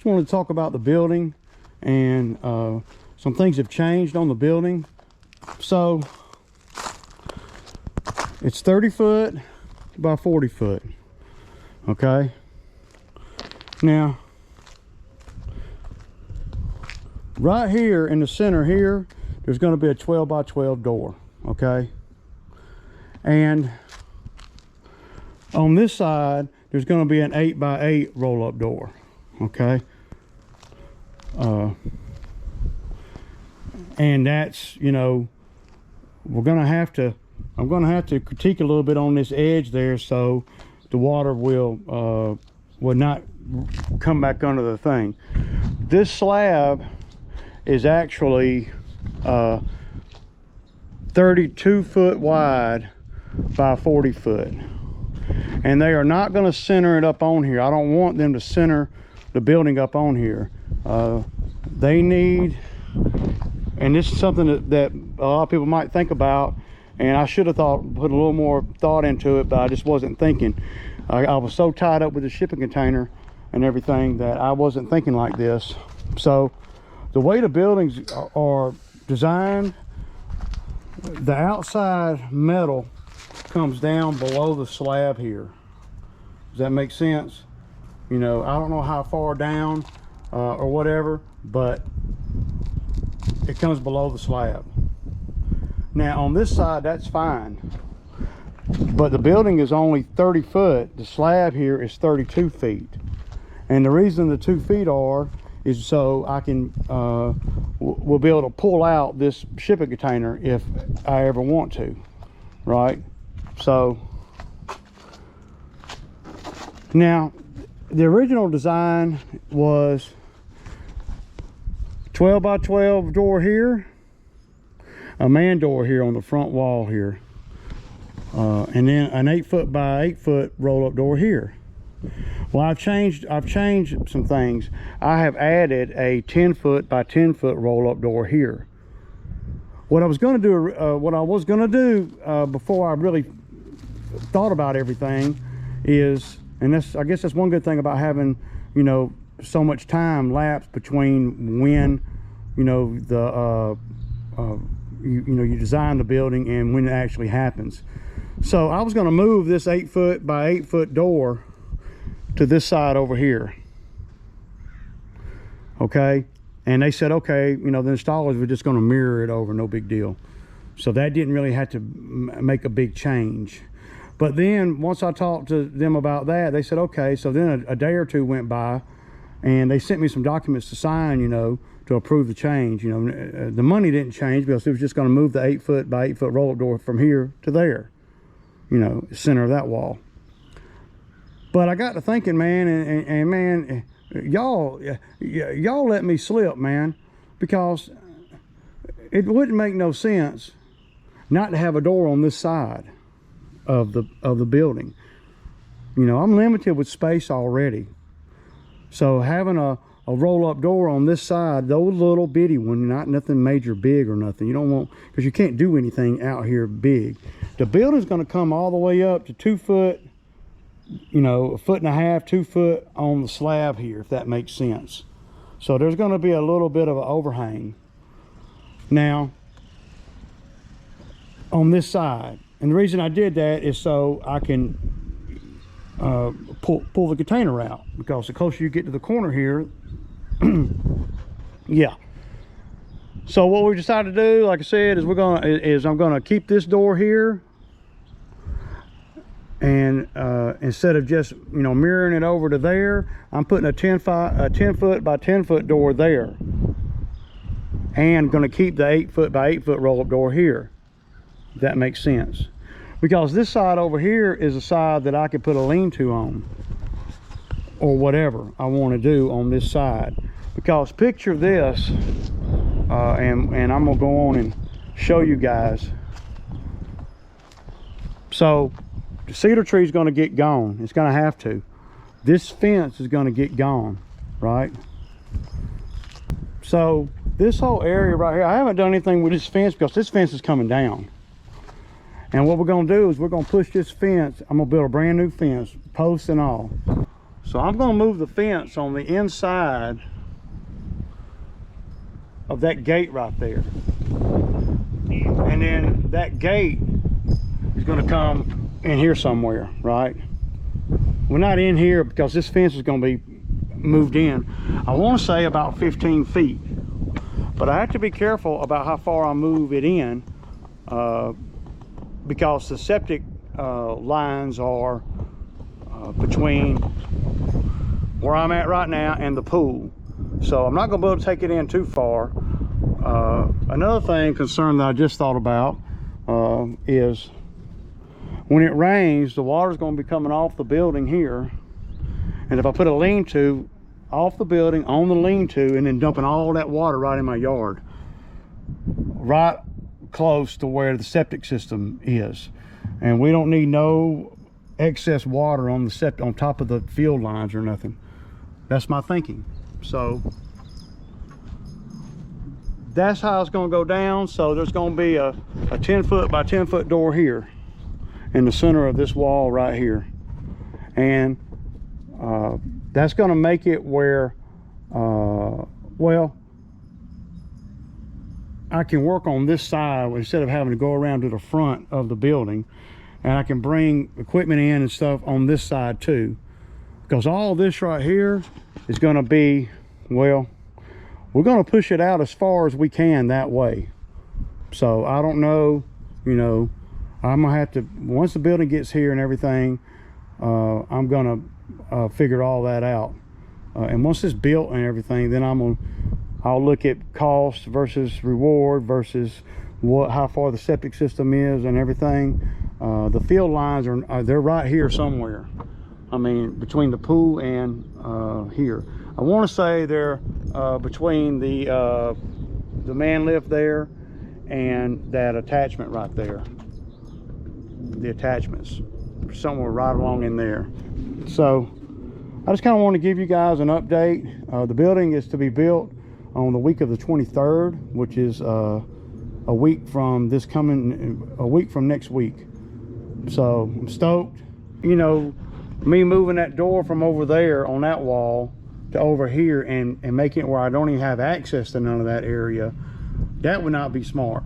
wanted to talk about the building, and some things have changed on the building. So it's 30 foot by 40 foot. Okay. Now, right here in the center here, there's going to be a 12 by 12 door. Okay. And on this side, there's going to be an 8 by 8 roll-up door. Okay. And that's, you know, I'm going to have to critique a little bit on this edge there, so the water will not come back under the thing. This slab is actually 32 foot wide by 40 foot, and they are not going to center it up on here. I don't want them to center the building up on here. They need, and this is something that a lot of people might think about, and I should have put a little more thought into it, but I just wasn't thinking. I was so tied up with the shipping container and everything that I wasn't thinking like this. So the way the buildings are designed, the outside metal comes down below the slab here. Does that make sense? You know, I don't know how far down or whatever, but it comes below the slab. Now on this side, that's fine, but the building is only 30 foot. The slab here is 32 feet. And the reason the 2 feet is so I can, we'll be able to pull out this shipping container if I ever want to, right? So now the original design was 12 by 12 door here, a man door here on the front wall here, and then an 8 foot by 8 foot roll-up door here. Well, I've changed some things. I have added a 10 foot by 10 foot roll-up door here. What I was going to do, before I really thought about everything is, and I guess that's one good thing about having, you know, so much time lapsed between when, you know, you design the building and when it actually happens. So I was going to move this 8 foot by 8 foot door to this side over here. Okay. And they said, okay, you know, the installers were just going to mirror it over, no big deal. So that didn't really have to make a big change. But then once I talked to them about that, they said, okay. So then a day or two went by, and they sent me some documents to sign, you know, to approve the change. You know, the money didn't change because it was just going to move the 8 foot by 8 foot roll-up door from here to there, you know, center of that wall. But I got to thinking, man, and man, y'all let me slip, man, because it wouldn't make no sense not to have a door on this side of the building. You know, I'm limited with space already. So having a roll-up door on this side, those little bitty one, not nothing major big or nothing. You don't want, because you can't do anything out here big. The building's going to come all the way up to 2 foot, you know, 1.5 feet, 2 foot on the slab here, if that makes sense. So there's going to be a little bit of an overhang now on this side. And the reason I did that is so I can pull the container out, because the closer you get to the corner here, yeah. So what we decided to do, like I said, is I'm gonna keep this door here, and instead of just, you know, mirroring it over to there, I'm putting a 10 foot by 10 foot door there, and going to keep the 8 foot by 8 foot roll-up door here, if that makes sense. Because this side over here is a side that I could put a lean-to on, or whatever I want to do on this side. Because picture this, and I'm gonna go on and show you guys. So the cedar tree is going to get gone. It's going to have to. This fence is going to get gone, right? So this whole area right here, I haven't done anything with this fence because this fence is coming down. And what we're going to do is we're going to push this fence. I'm going to build a brand new fence, posts and all. So I'm going to move the fence on the inside of that gate right there. And then that gate is going to come in here somewhere, right? We're not in here because this fence is going to be moved in. I want to say about 15 feet. But I have to be careful about how far I move it in because the septic lines are between where I'm at right now and the pool. So I'm not going to be able to take it in too far. Another concern that I just thought about is when it rains, the water's going to be coming off the building here. And if I put a lean-to off the building on the lean-to and then dumping all that water right in my yard, right close to where the septic system is, and we don't need no excess water on the on top of the field lines or nothing. That's my thinking. So that's how it's going to go down. So there's going to be a 10-foot by 10-foot door here in the center of this wall right here, and that's going to make it where well, I can work on this side instead of having to go around to the front of the building, and I can bring equipment in and stuff on this side too, because all this right here is going to be, well, we're going to push it out as far as we can that way. So I don't know, you know, I'm gonna have to, once the building gets here and everything, I'm gonna figure all that out, and once it's built and everything, then I'll look at cost versus reward versus how far the septic system is and everything. The field lines they're right here somewhere. I mean, between the pool and here. I want to say they're between the man lift there and that attachment right there. The attachments somewhere right along in there. So I just kind of want to give you guys an update. The building is to be built on the week of the 23rd, which is a week from next week. So I'm stoked. You know, me moving that door from over there on that wall to over here and making it where I don't even have access to none of that area, that would not be smart.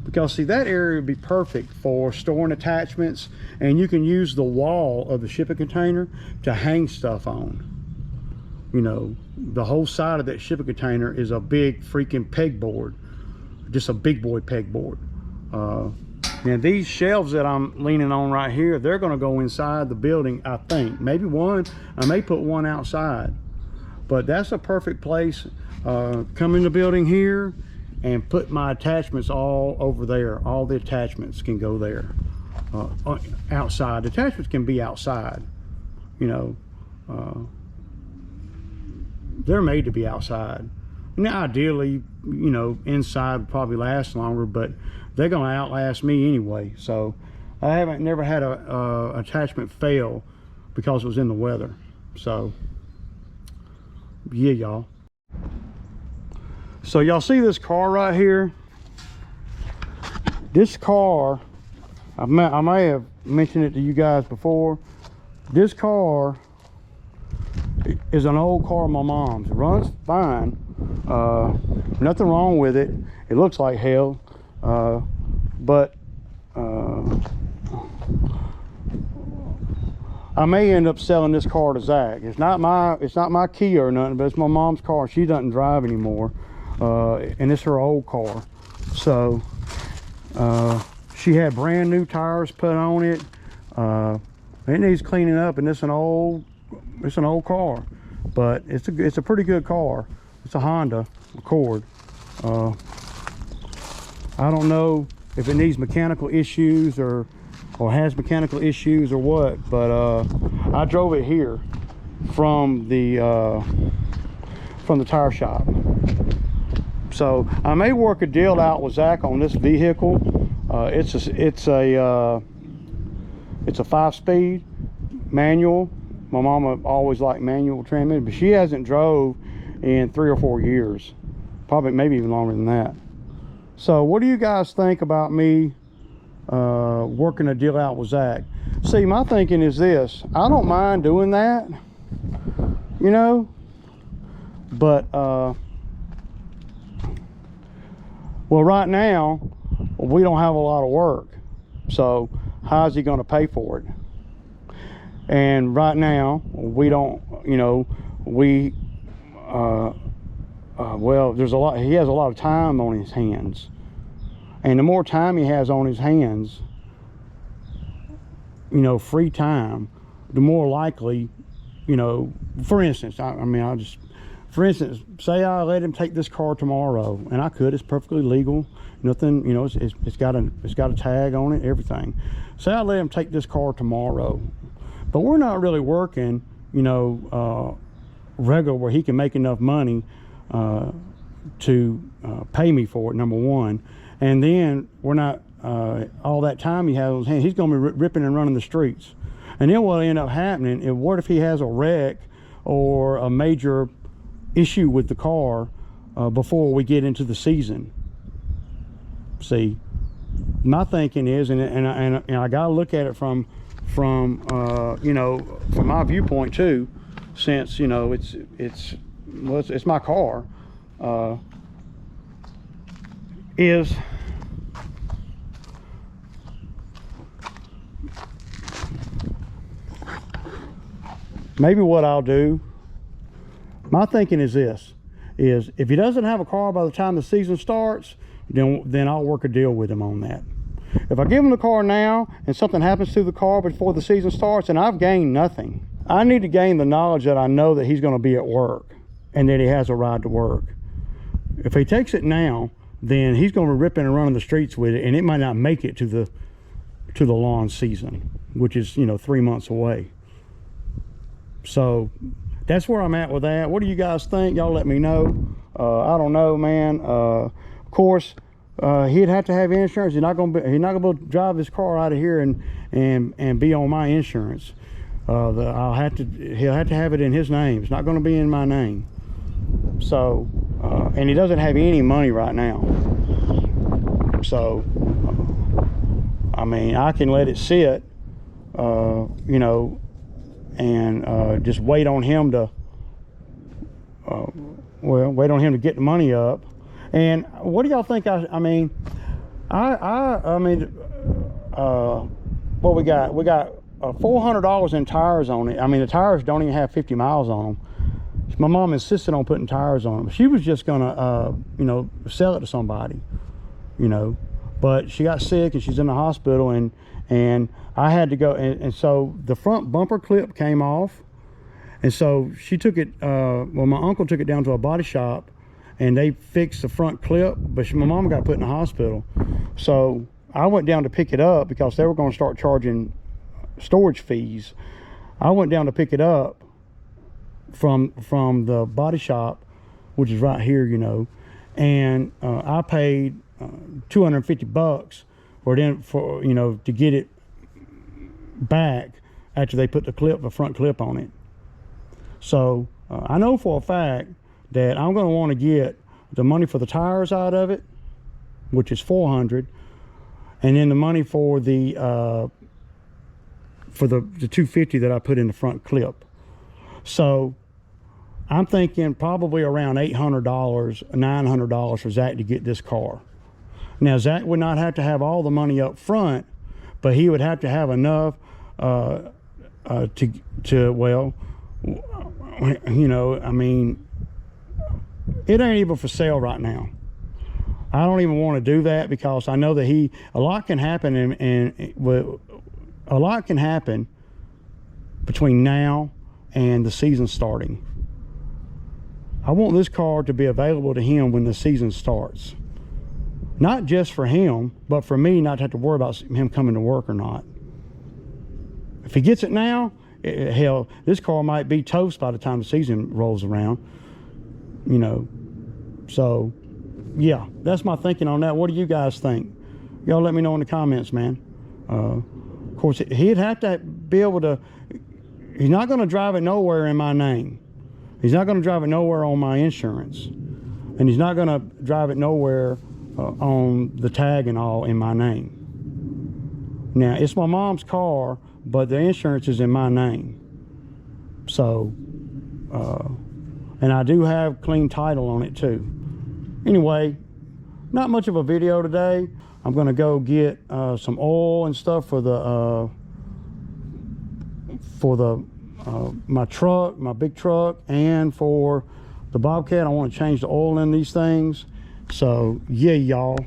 Because see, that area would be perfect for storing attachments, and you can use the wall of the shipping container to hang stuff on. You know, the whole side of that shipping container is a big freaking pegboard, just a big boy pegboard. Now these shelves that I'm leaning on right here, they're going to go inside the building, I think. Maybe one, I may put one outside, but that's a perfect place. Come in the building here and put my attachments all over there. All the attachments can go there. Outside, the attachments can be outside. You know, they're made to be outside. Now ideally, you know, inside would probably last longer, but they're gonna outlast me anyway. So I never had a attachment fail because it was in the weather. So yeah, y'all. So y'all see this car right here? This car, I may have mentioned it to you guys before. This car is an old car of my mom's. It runs fine. Nothing wrong with it. It looks like hell. But I may end up selling this car to Zack. It's not my Kia or nothing, but it's my mom's car. She doesn't drive anymore. And it's her old car. So she had brand new tires put on it. It needs cleaning up, and it's an old car, but it's a pretty good car. It's a Honda Accord. I don't know if it needs mechanical issues or has mechanical issues or what, but I drove it here from the tire shop. So I may work a deal out with Zack on this vehicle. It's a 5-speed manual. My mama always liked manual transmission, but she hasn't drove in 3 or 4 years, probably maybe even longer than that. So what do you guys think about me working a deal out with Zack? See, my thinking is this: I don't mind doing that, you know. But well, right now we don't have a lot of work, so how's he going to pay for it? And right now we don't, you know, we well, there's a lot, he has a lot of time on his hands, and the more time he has on his hands, you know, free time, the more likely, you know, for instance, for instance, say I let him take this car tomorrow, and I could, it's perfectly legal, nothing, you know, it's got a tag on it, everything. Say I let him take this car tomorrow, but we're not really working, you know, regular where he can make enough money to pay me for it, number one. And then we're not, all that time he has on his hands, he's going to be ripping and running the streets. And then what will end up happening is, what if he has a wreck or a major issue with the car before we get into the season? See, my thinking is, and I got to look at it from you know, from my viewpoint too, since, you know, it's my car, is maybe what I'll do, my thinking is this, is if he doesn't have a car by the time the season starts, then I'll work a deal with him on that. If I give him the car now and something happens to the car before the season starts, and I've gained nothing. I need to gain the knowledge that I know that he's going to be at work and that he has a ride to work. If he takes it now, then he's going to be ripping and running the streets with it, and it might not make it to the lawn season, which is, you know, 3 months away. So that's where I'm at with that. What do you guys think? Y'all let me know. I don't know, man. Of course, he'd have to have insurance. He's not gonna be able to drive his car out of here and be on my insurance. He'll have to have it in his name. It's not going to be in my name. So, and he doesn't have any money right now. So, I mean, I can let it sit, you know, and just wait on him to, wait on him to get the money up. And what do y'all think? I mean, what we got? We got $400 in tires on it. I mean, the tires don't even have 50 miles on them. My mom insisted on putting tires on them. She was just gonna, you know, sell it to somebody, you know. But she got sick and she's in the hospital, and I had to go. And so the front bumper clip came off, and so she took it. Well, my uncle took it down to a body shop, and they fixed the front clip. But my mom got put in the hospital, so I went down to pick it up because they were going to start charging storage fees. I went down to pick it up from the body shop, which is right here, you know, and I paid $250 for you know, to get it back after they put the front clip on it. So I know for a fact that I'm going to want to get the money for the tires out of it, which is $400, and then the money for the $250 that I put in the front clip. So I'm thinking probably around $800, $900 for Zach to get this car. Now, Zach would not have to have all the money up front, but he would have to have enough to well, you know, I mean, it ain't even for sale right now. I don't even want to do that because I know that a lot can happen, and a lot can happen between now and the season starting. I want this car to be available to him when the season starts. Not just for him, but for me not to have to worry about him coming to work or not. If he gets it now, hell, this car might be toast by the time the season rolls around, you know. So, yeah, that's my thinking on that. What do you guys think? Y'all let me know in the comments, man. Of course, he'd have to be able to, he's not going to drive it nowhere in my name. He's not going to drive it nowhere on my insurance. And he's not going to drive it nowhere on the tag and all in my name. Now, it's my mom's car, but the insurance is in my name. So and I do have clean title on it too. Anyway, not much of a video today. I'm gonna go get some oil and stuff for the my truck, my big truck, and for the Bobcat. I want to change the oil in these things. So yeah, y'all.